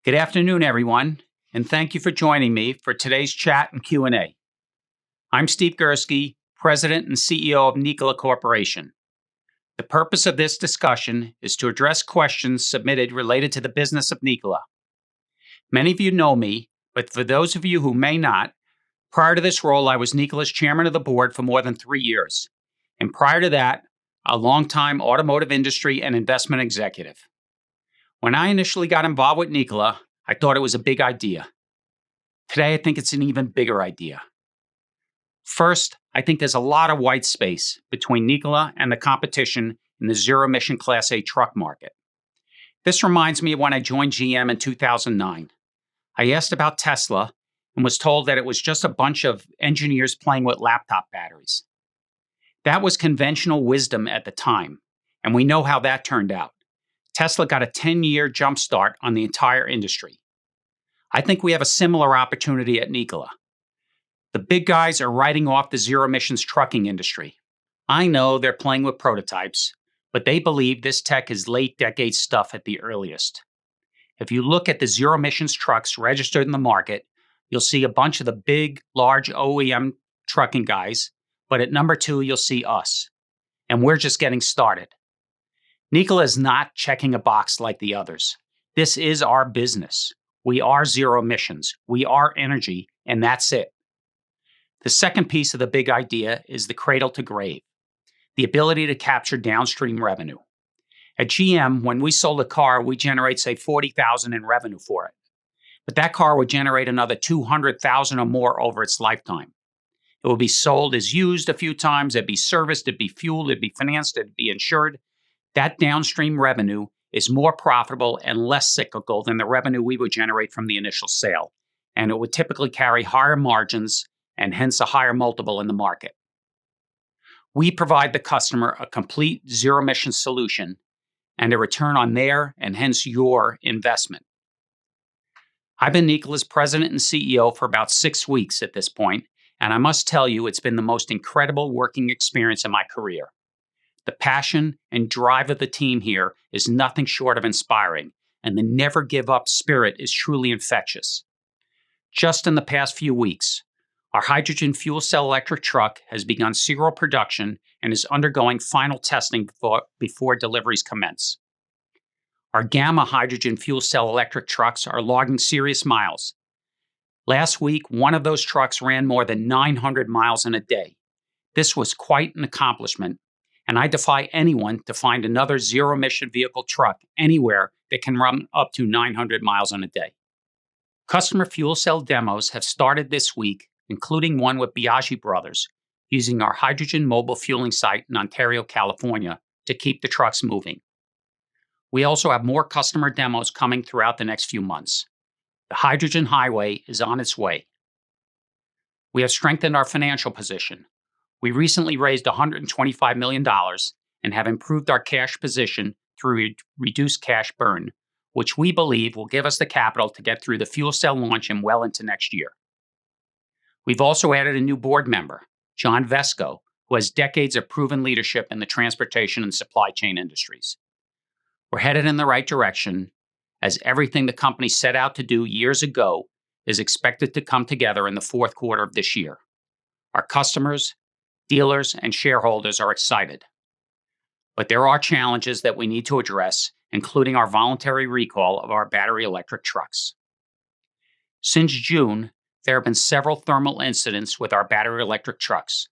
Good afternoon, everyone, and thank you for joining me for today's chat and Q&A. I'm Steve Girsky, President and CEO of Nikola Corporation. The purpose of this discussion is to address questions submitted related to the business of Nikola. Many of you know me, but for those of you who may not, prior to this role, I was Nikola's chairman of the board for more than 3 years, and prior to that, a longtime automotive industry and investment executive. When I initially got involved with Nikola, I thought it was a big idea. Today, I think it's an even bigger idea. First, I think there's a lot of white space between Nikola and the competition in the zero-emission Class A truck market. This reminds me of when I joined GM in 2009. I asked about Tesla and was told that it was just a bunch of engineers playing with laptop batteries. That was conventional wisdom at the time, and we know how that turned out. Tesla got a 10-year jumpstart on the entire industry. I think we have a similar opportunity at Nikola. The big guys are writing off the zero-emissions trucking industry. I know they're playing with prototypes, but they believe this tech is late-decade stuff at the earliest. If you look at the zero-emissions trucks registered in the market, you'll see a bunch of the big, large OEM trucking guys, but at number 2, you'll see us. And we're just getting started. Nikola is not checking a box like the others. This is our business. We are zero emissions. We are energy, and that's it. The second piece of the big idea is the cradle to grave, the ability to capture downstream revenue. At GM, when we sold a car, we generate, say, $40,000 in revenue for it. But that car would generate another $200,000 or more over its lifetime. It would be sold as used a few times, it'd be serviced, it'd be fueled, it'd be financed, it'd be insured. That downstream revenue is more profitable and less cyclical than the revenue we would generate from the initial sale, and it would typically carry higher margins and hence a higher multiple in the market. We provide the customer a complete zero-emission solution and a return on their and hence your investment. I've been Nikola's President and CEO for about 6 weeks at this point, and I must tell you it's been the most incredible working experience in my career. The passion and drive of the team here is nothing short of inspiring, and the never-give-up spirit is truly infectious. Just in the past few weeks, our hydrogen fuel cell electric truck has begun serial production and is undergoing final testing before deliveries commence. Our Gamma hydrogen fuel cell electric trucks are logging serious miles. Last week, one of those trucks ran more than 900 miles in a day. This was quite an accomplishment, and I defy anyone to find another zero-emission vehicle truck anywhere that can run up to 900 miles in a day. Customer fuel cell demos have started this week, including one with Biaggi Brothers, using our hydrogen mobile fueling site in Ontario, California, to keep the trucks moving. We also have more customer demos coming throughout the next few months. The hydrogen highway is on its way. We have strengthened our financial position. We recently raised $125 million and have improved our cash position through reduced cash burn, which we believe will give us the capital to get through the fuel cell launch and well into next year. We've also added a new board member, John Vesco, who has decades of proven leadership in the transportation and supply chain industries. We're headed in the right direction, as everything the company set out to do years ago is expected to come together in the fourth quarter of this year. Our customers, dealers, and shareholders are excited. But there are challenges that we need to address, including our voluntary recall of our battery electric trucks. Since June, there have been several thermal incidents with our battery electric trucks.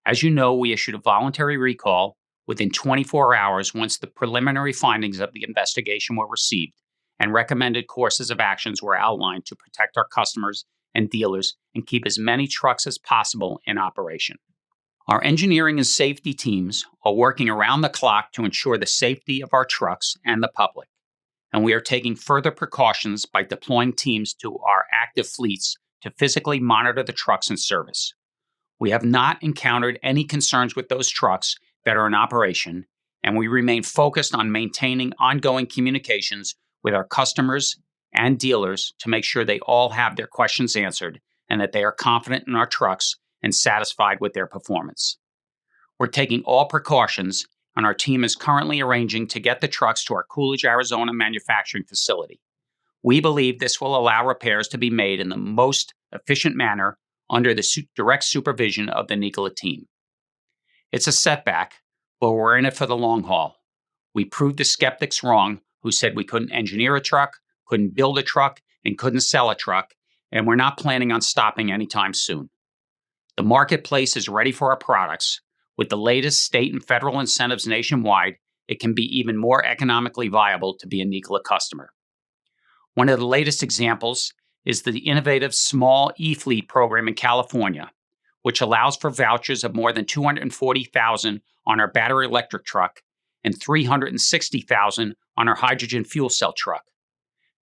As you know, we issued a voluntary recall within 24 hours once the preliminary findings of the investigation were received, and recommended courses of actions were outlined to protect our customers and dealers and keep as many trucks as possible in operation. Our engineering and safety teams are working around the clock to ensure the safety of our trucks and the public, and we are taking further precautions by deploying teams to our active fleets to physically monitor the trucks in service. We have not encountered any concerns with those trucks that are in operation, and we remain focused on maintaining ongoing communications with our customers and dealers to make sure they all have their questions answered and that they are confident in our trucks and satisfied with their performance. We're taking all precautions, and our team is currently arranging to get the trucks to our Coolidge, Arizona manufacturing facility. We believe this will allow repairs to be made in the most efficient manner under the direct supervision of the Nikola team. It's a setback, but we're in it for the long haul. We proved the skeptics wrong who said we couldn't engineer a truck, couldn't build a truck, and couldn't sell a truck, and we're not planning on stopping anytime soon. The marketplace is ready for our products. With the latest state and federal incentives nationwide, it can be even more economically viable to be a Nikola customer. One of the latest examples is the innovative small e-fleet program in California, which allows for vouchers of more than $240,000 on our battery electric truck and $360,000 on our hydrogen fuel cell truck.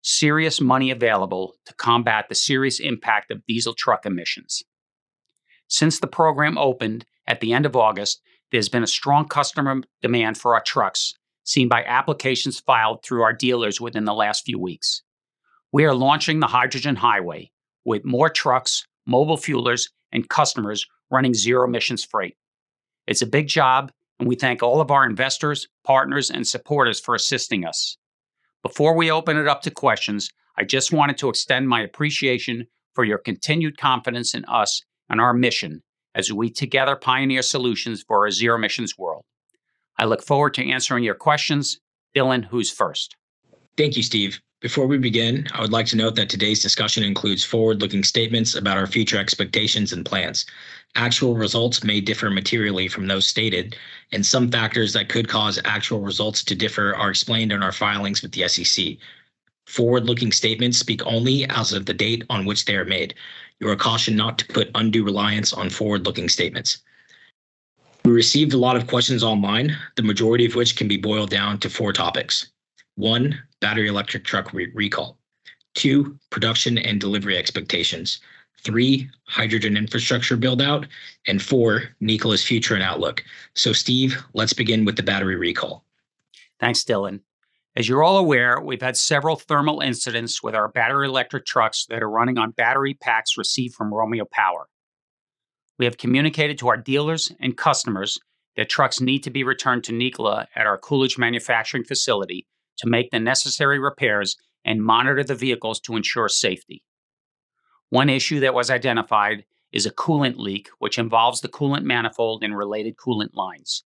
Serious money available to combat the serious impact of diesel truck emissions. Since the program opened at the end of August, there's been a strong customer demand for our trucks, seen by applications filed through our dealers within the last few weeks. We are launching the Hydrogen Highway with more trucks, mobile fuelers, and customers running zero emissions freight. It's a big job, and we thank all of our investors, partners, and supporters for assisting us. Before we open it up to questions, I just wanted to extend my appreciation for your continued confidence in us and our mission as we together pioneer solutions for a zero emissions world. I look forward to answering your questions. Dylan, who's first? Thank you, Steve. Before we begin, I would like to note that today's discussion includes forward-looking statements about our future expectations and plans. Actual results may differ materially from those stated, and some factors that could cause actual results to differ are explained in our filings with the SEC. Forward-looking statements speak only as of the date on which they are made. You are cautioned not to put undue reliance on forward-looking statements. We received a lot of questions online, the majority of which can be boiled down to 4 topics. 1. Battery electric truck recall. 2. Production and delivery expectations. 3. Hydrogen infrastructure build-out. And 4. Nikola's future and outlook. So Steve, let's begin with the battery recall. Thanks, Dylan. As you're all aware, we've had several thermal incidents with our battery electric trucks that are running on battery packs received from Romeo Power. We have communicated to our dealers and customers that trucks need to be returned to Nikola at our Coolidge manufacturing facility to make the necessary repairs and monitor the vehicles to ensure safety. One issue that was identified is a coolant leak, which involves the coolant manifold and related coolant lines.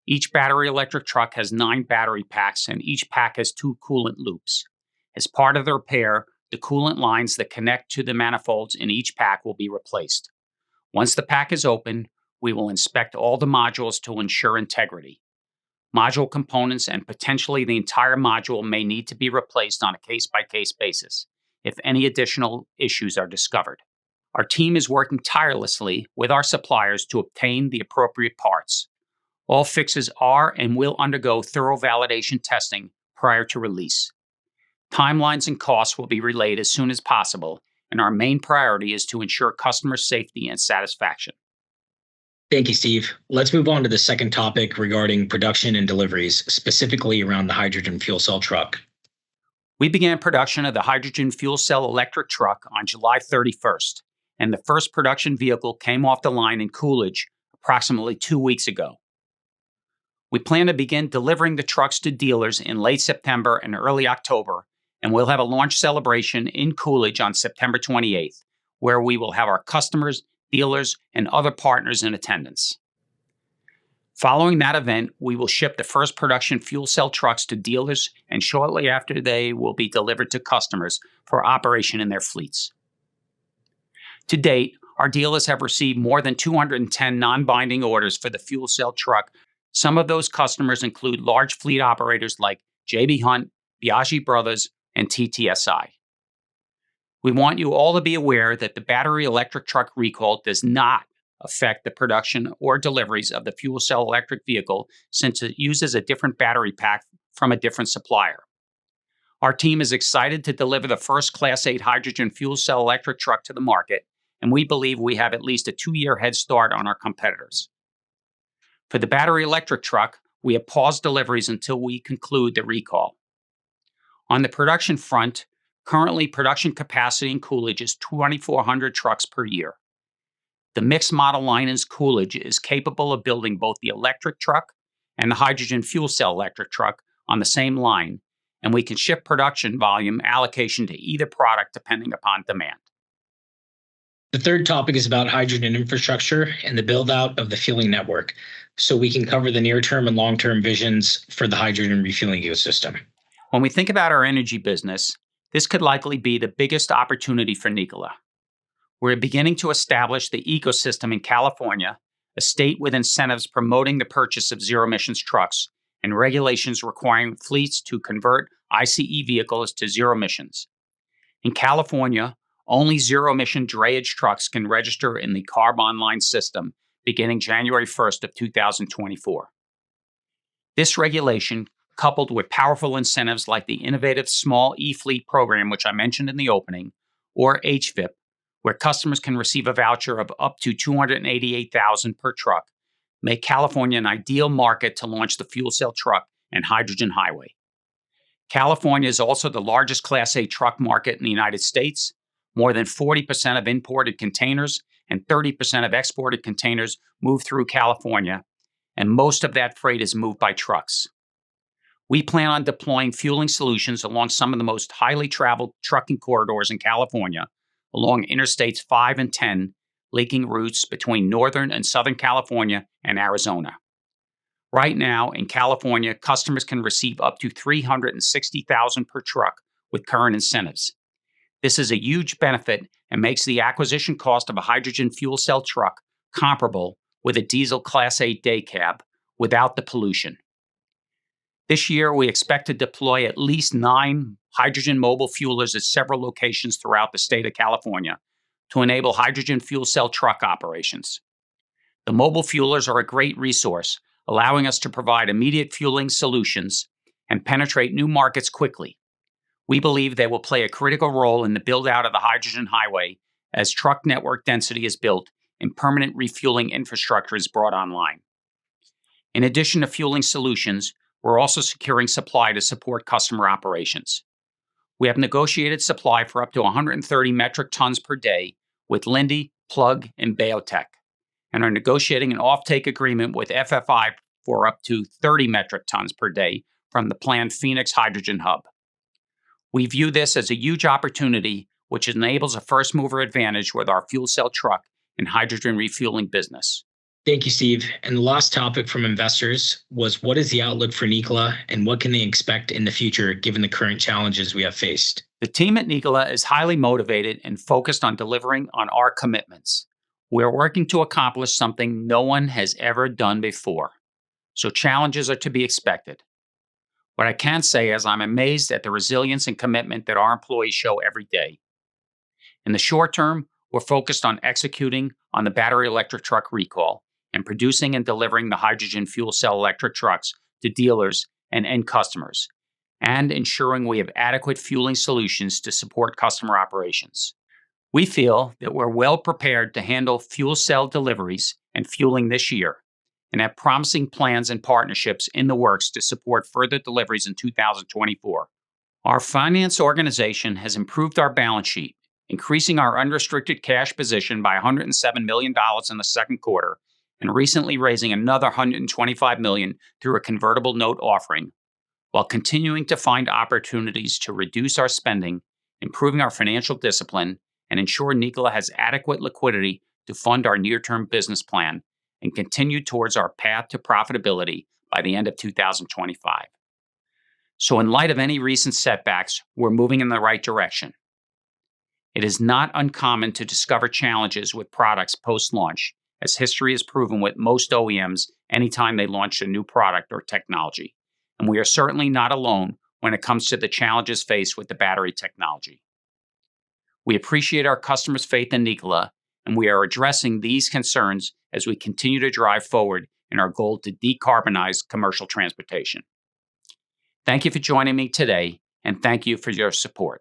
Each battery electric truck has 9 battery packs, and each pack has 2 coolant loops. As part of the repair, the coolant lines that connect to the manifolds in each pack will be replaced. Once the pack is open, we will inspect all the modules to ensure integrity. Module components and potentially the entire module may need to be replaced on a case-by-case basis if any additional issues are discovered. Our team is working tirelessly with our suppliers to obtain the appropriate parts. All fixes are and will undergo thorough validation testing prior to release. Timelines and costs will be relayed as soon as possible, and our main priority is to ensure customer safety and satisfaction. Thank you, Steve. Let's move on to the second topic regarding production and deliveries, specifically around the hydrogen fuel cell truck. We began production of the hydrogen fuel cell electric truck on July 31st, and the first production vehicle came off the line in Coolidge approximately 2 weeks ago. We plan to begin delivering the trucks to dealers in late September and early October, and we'll have a launch celebration in Coolidge on September 28th, where we will have our customers, dealers, and other partners in attendance. Following that event, we will ship the first production fuel cell trucks to dealers, and shortly after they will be delivered to customers for operation in their fleets. To date, our dealers have received more than 210 non-binding orders for the fuel cell truck. Some of those customers include large fleet operators like J.B. Hunt, Biaggi Brothers, and TTSI. We want you all to be aware that the battery electric truck recall does not affect the production or deliveries of the fuel cell electric vehicle, since it uses a different battery pack from a different supplier. Our team is excited to deliver the first Class 8 hydrogen fuel cell electric truck to the market, and we believe we have at least a 2-year head start on our competitors. For the battery electric truck, we have paused deliveries until we conclude the recall. On the production front, currently production capacity in Coolidge is 2,400 trucks per year. The mixed model line in Coolidge is capable of building both the electric truck and the hydrogen fuel cell electric truck on the same line, and we can shift production volume allocation to either product depending upon demand. The third topic is about hydrogen infrastructure and the build out of the fueling network, so we can cover the near-term and long-term visions for the hydrogen refueling ecosystem. When we think about our energy business, this could likely be the biggest opportunity for Nikola. We're beginning to establish the ecosystem in California, a state with incentives promoting the purchase of zero-emissions trucks and regulations requiring fleets to convert ICE vehicles to zero emissions. In California, only zero-emission drayage trucks can register in the CARB online system beginning January 1st of 2024. This regulation, coupled with powerful incentives like the innovative Small E-Fleet program, which I mentioned in the opening, or HVIP, where customers can receive a voucher of up to $288,000 per truck, make California an ideal market to launch the fuel cell truck and hydrogen highway. California is also the largest Class A truck market in the United States. More than 40% of imported containers and 30% of exported containers move through California, and most of that freight is moved by trucks. We plan on deploying fueling solutions along some of the most highly traveled trucking corridors in California, along Interstates 5 and 10, linking routes between Northern and Southern California and Arizona. Right now, in California, customers can receive up to $360,000 per truck with current incentives. This is a huge benefit and makes the acquisition cost of a hydrogen fuel cell truck comparable with a diesel Class 8 day cab without the pollution. This year, we expect to deploy at least 9 hydrogen mobile fuelers at several locations throughout the state of California to enable hydrogen fuel cell truck operations. The mobile fuelers are a great resource, allowing us to provide immediate fueling solutions and penetrate new markets quickly. We believe they will play a critical role in the build-out of the hydrogen highway as truck network density is built and permanent refueling infrastructure is brought online. In addition to fueling solutions, we're also securing supply to support customer operations. We have negotiated supply for up to 130 metric tons per day with Linde, Plug, and Biotech, and are negotiating an offtake agreement with FFI for up to 30 metric tons per day from the planned Phoenix Hydrogen Hub. We view this as a huge opportunity, which enables a first-mover advantage with our fuel cell truck and hydrogen refueling business. Thank you, Steve. And the last topic from investors was, what is the outlook for Nikola and what can they expect in the future given the current challenges we have faced? The team at Nikola is highly motivated and focused on delivering on our commitments. We're working to accomplish something no one has ever done before, so challenges are to be expected. What I can say is I'm amazed at the resilience and commitment that our employees show every day. In the short term, we're focused on executing on the battery electric truck recall and producing and delivering the hydrogen fuel cell electric trucks to dealers and end customers, and ensuring we have adequate fueling solutions to support customer operations. We feel that we're well prepared to handle fuel cell deliveries and fueling this year, and have promising plans and partnerships in the works to support further deliveries in 2024. Our finance organization has improved our balance sheet, increasing our unrestricted cash position by $107 million in the second quarter, and recently raising another $125 million through a convertible note offering, while continuing to find opportunities to reduce our spending, improving our financial discipline, and ensure Nikola has adequate liquidity to fund our near-term business plan and continue towards our path to profitability by the end of 2025. So in light of any recent setbacks, we're moving in the right direction. It is not uncommon to discover challenges with products post-launch, as history has proven with most OEMs anytime they launch a new product or technology. And we are certainly not alone when it comes to the challenges faced with the battery technology. We appreciate our customers' faith in Nikola, and we are addressing these concerns as we continue to drive forward in our goal to decarbonize commercial transportation. Thank you for joining me today, and thank you for your support.